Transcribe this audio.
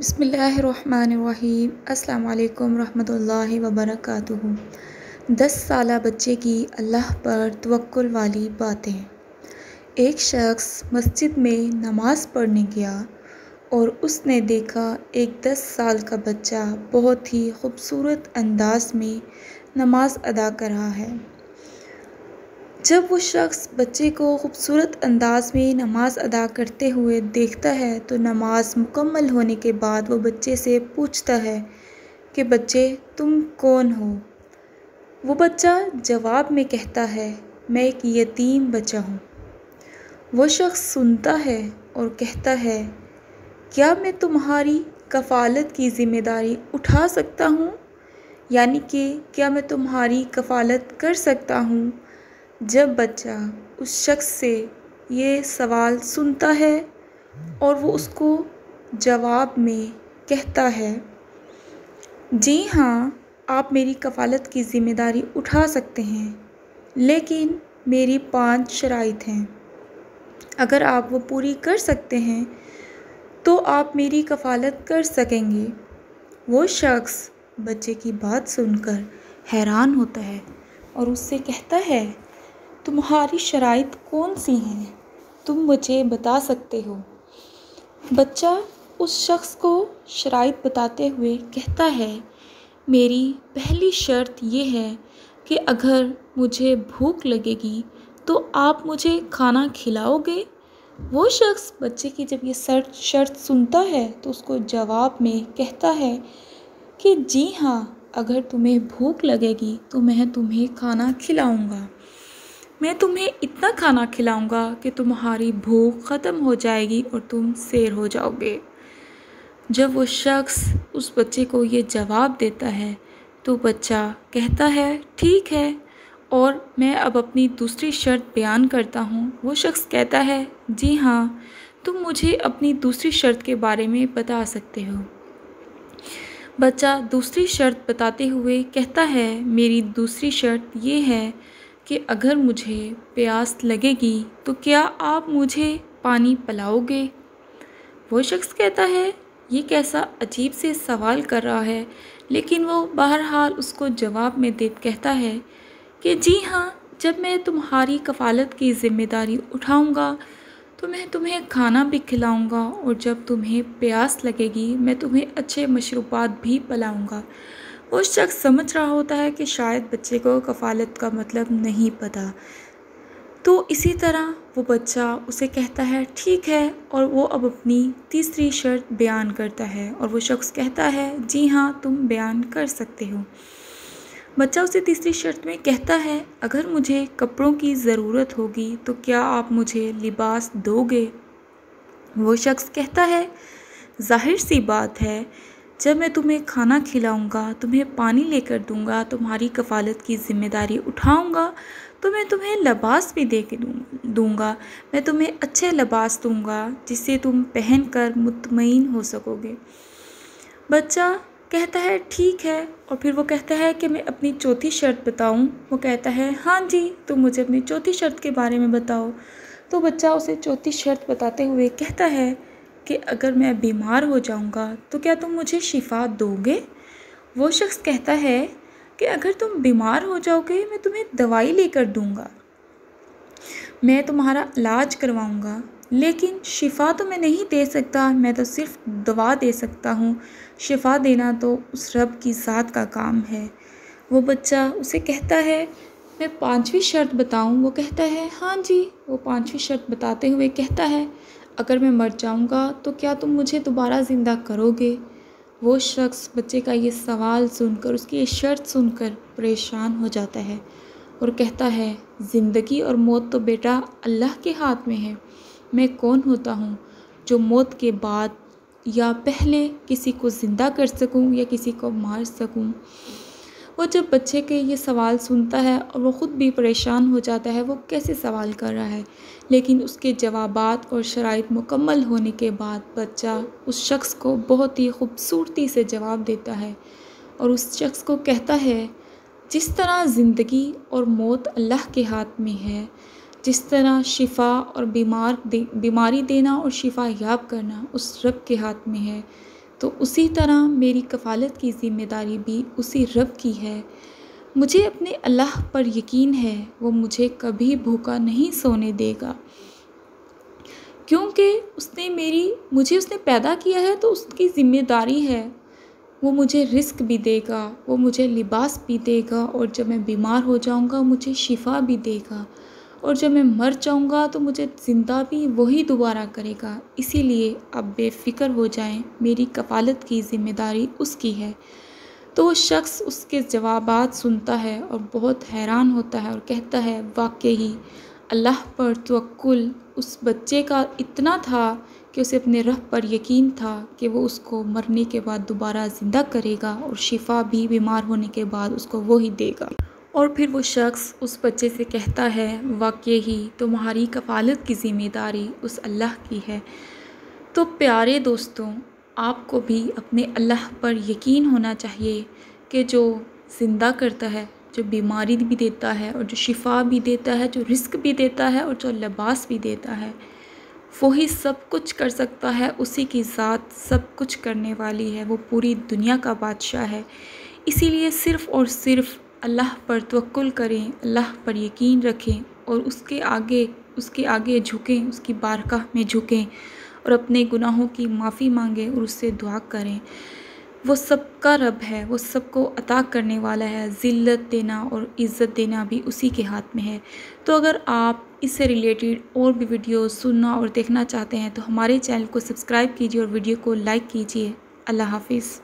بسم اللہ الرحمن الرحیم۔ السلام علیکم ورحمۃ اللہ وبرکاتہ۔ 10 سالہ بچے کی اللہ پر توکل والی باتیں۔ ایک شخص مسجد میں نماز پڑھنے گیا اور اس نے دیکھا ایک 10 سال کا بچہ بہت ہی خوبصورت انداز میں نماز ادا کر رہا ہے۔ جب وہ شخص بچے کو خوبصورت انداز میں نماز ادا کرتے ہوئے دیکھتا ہے تو نماز مکمل ہونے کے بعد وہ بچے سے پوچھتا ہے کہ بچے تم کون ہو؟ وہ بچہ جواب میں کہتا ہے میں ایک یتیم بچہ ہوں۔ وہ شخص سنتا ہے اور کہتا ہے کیا میں تمہاری کفالت کی ذمہ داری اٹھا سکتا ہوں؟ یعنی کہ کیا میں تمہاری کفالت کر سکتا ہوں؟ جب بچہ اس شخص سے یہ سوال سنتا ہے اور وہ اس کو جواب میں کہتا ہے جی ہاں آپ میری کفالت کی ذمہ داری اٹھا سکتے ہیں، لیکن میری 5 شرائط ہیں۔ اگر آپ وہ پوری کر سکتے ہیں تو آپ میری کفالت کر سکیں گے۔ وہ شخص بچے کی بات سن کر حیران ہوتا ہے اور اس سے کہتا ہے تمہاری شرائط کون سی ہیں؟ تم مجھے بتا سکتے ہو؟ بچہ اس شخص کو شرائط بتاتے ہوئے کہتا ہے میری پہلی شرط یہ ہے کہ اگر مجھے بھوک لگے گی تو آپ مجھے کھانا کھلاؤ گے؟ وہ شخص بچے کی جب یہ شرط سنتا ہے تو اس کو جواب میں کہتا ہے کہ جی ہاں اگر تمہیں بھوک لگے گی تو میں تمہیں کھانا کھلاؤں گا۔ میں تمہیں اتنا کھانا کھلاؤں گا کہ تمہاری بھوک ختم ہو جائے گی اور تم سیر ہو جاؤ گے۔ جب وہ شخص اس بچے کو یہ جواب دیتا ہے تو بچہ کہتا ہے ٹھیک ہے اور میں اب اپنی دوسری شرط بیان کرتا ہوں۔ وہ شخص کہتا ہے جی ہاں تم مجھے اپنی دوسری شرط کے بارے میں بتا سکتے ہو۔ بچہ دوسری شرط بتاتے ہوئے کہتا ہے میری دوسری شرط یہ ہے کہ اگر مجھے پیاس لگے گی تو کیا آپ مجھے پانی پلاؤ گے؟ وہ شخص کہتا ہے یہ کیسا عجیب سے سوال کر رہا ہے، لیکن وہ بہرحال اس کو جواب میں کہتا ہے کہ جی ہاں جب میں تمہاری کفالت کی ذمہ داری اٹھاؤں گا تو میں تمہیں کھانا بھی کھلاؤں گا اور جب تمہیں پیاس لگے گی میں تمہیں اچھے مشروبات بھی پلاؤں گا۔ وہ شخص سمجھ رہا ہوتا ہے کہ شاید بچے کو کفالت کا مطلب نہیں پتہ، تو اسی طرح وہ بچہ اسے کہتا ہے ٹھیک ہے اور وہ اب اپنی تیسری شرط بیان کرتا ہے اور وہ شخص کہتا ہے جی ہاں تم بیان کر سکتے ہو۔ بچہ اسے تیسری شرط میں کہتا ہے اگر مجھے کپڑوں کی ضرورت ہوگی تو کیا آپ مجھے لباس دو گے؟ وہ شخص کہتا ہے ظاہر سی بات ہے جب میں تمہیں کھانا کھلاؤں گا، تمہیں پانی لے کر دوں گا، تمہاری کفالت کی ذمہ داری اٹھاؤں گا تو میں تمہیں لباس بھی دے کے دوں گا۔ میں تمہیں اچھے لباس دوں گا جس سے تم پہن کر مطمئن ہو سکو گے۔ بچہ کہتا ہے ٹھیک ہے اور پھر وہ کہتا ہے کہ میں اپنی چوتھی شرط بتاؤں؟ وہ کہتا ہے ہاں جی تم مجھے اپنی چوتھی شرط کے بارے میں بتاؤ۔ تو بچہ اسے چوتھی شرط بتاتے ہوئے کہتا ہے کہ اگر میں بیمار ہو جاؤں گا تو کیا تم مجھے شفا دو گے؟ وہ شخص کہتا ہے کہ اگر تم بیمار ہو جاؤ گے میں تمہیں دوائی لے کر دوں گا، میں تمہارا علاج کرواؤں گا، لیکن شفا تو میں نہیں دے سکتا، میں تو صرف دوا دے سکتا ہوں، شفا دینا تو اس رب کی ذات کا کام ہے۔ وہ بچہ اسے کہتا ہے میں 5ویں شرط بتاؤں؟ وہ کہتا ہے ہاں جی۔ وہ 5ویں شرط بتاتے ہوئے کہتا ہے اگر میں مر جاؤں گا تو کیا تم مجھے دوبارہ زندہ کرو گے؟ وہ شخص بچے کا یہ سوال سن کر، اس کی یہ شرط سن کر پریشان ہو جاتا ہے اور کہتا ہے زندگی اور موت تو بیٹا اللہ کے ہاتھ میں ہے، میں کون ہوتا ہوں جو موت کے بعد یا پہلے کسی کو زندہ کر سکوں یا کسی کو مار سکوں۔ وہ جب بچے کے یہ سوال سنتا ہے اور وہ خود بھی پریشان ہو جاتا ہے وہ کیسے سوال کر رہا ہے، لیکن اس کے جوابات اور شرائط مکمل ہونے کے بعد بچہ اس شخص کو بہت ہی خوبصورتی سے جواب دیتا ہے اور اس شخص کو کہتا ہے جس طرح زندگی اور موت اللہ کے ہاتھ میں ہے، جس طرح شفا اور بیماری دینا اور شفا یاب کرنا اس رب کے ہاتھ میں ہے، تو اسی طرح میری کفالت کی ذمہ داری بھی اسی رب کی ہے۔ مجھے اپنے اللہ پر یقین ہے، وہ مجھے کبھی بھوکا نہیں سونے دے گا، کیونکہ مجھے اس نے پیدا کیا ہے تو اس کی ذمہ داری ہے۔ وہ مجھے رزق بھی دے گا، وہ مجھے لباس بھی دے گا، اور جب میں بیمار ہو جاؤں گا مجھے شفا بھی دے گا، اور جب میں مر جاؤں گا تو مجھے زندہ بھی وہی دوبارہ کرے گا۔ اسی لیے آپ بے فکر ہو جائیں، میری کفالت کی ذمہ داری اس کی ہے۔ تو وہ شخص اس کے جوابات سنتا ہے اور بہت حیران ہوتا ہے اور کہتا ہے، واقعی اللہ پر توکل اس بچے کا اتنا تھا کہ اسے اپنے رب پر یقین تھا کہ وہ اس کو مرنے کے بعد دوبارہ زندہ کرے گا، اور شفا بھی بیمار ہونے کے بعد اس کو وہی دے گا۔ اور پھر وہ شخص اس بچے سے کہتا ہے، واقعی تمہاری کفالت کی ذمہ داری اس اللہ کی ہے۔ تو پیارے دوستوں، آپ کو بھی اپنے اللہ پر یقین ہونا چاہیے کہ جو زندہ کرتا ہے، جو بیماری بھی دیتا ہے، اور جو شفا بھی دیتا ہے، جو رزق بھی دیتا ہے، اور جو لباس بھی دیتا ہے، وہی سب کچھ کر سکتا ہے۔ اسی کی ذات سب کچھ کرنے والی ہے، وہ پوری دنیا کا بادشاہ ہے۔ اسی لیے صرف اور صرف اللہ پر توکل کریں، اللہ پر یقین رکھیں، اور اس کے آگے جھکیں، اس کی بارگاہ میں جھکیں، اور اپنے گناہوں کی معافی مانگیں اور اس سے دعا کریں۔ وہ سب کا رب ہے، وہ سب کو عطا کرنے والا ہے، ذلت دینا اور عزت دینا بھی اسی کے ہاتھ میں ہے۔ تو اگر آپ اس سے ریلیٹڈ اور بھی ویڈیوز سننا اور دیکھنا چاہتے ہیں تو ہمارے چینل کو سبسکرائب کیجیے اور ویڈیو کو لائک کیجیے۔ اللہ حافظ۔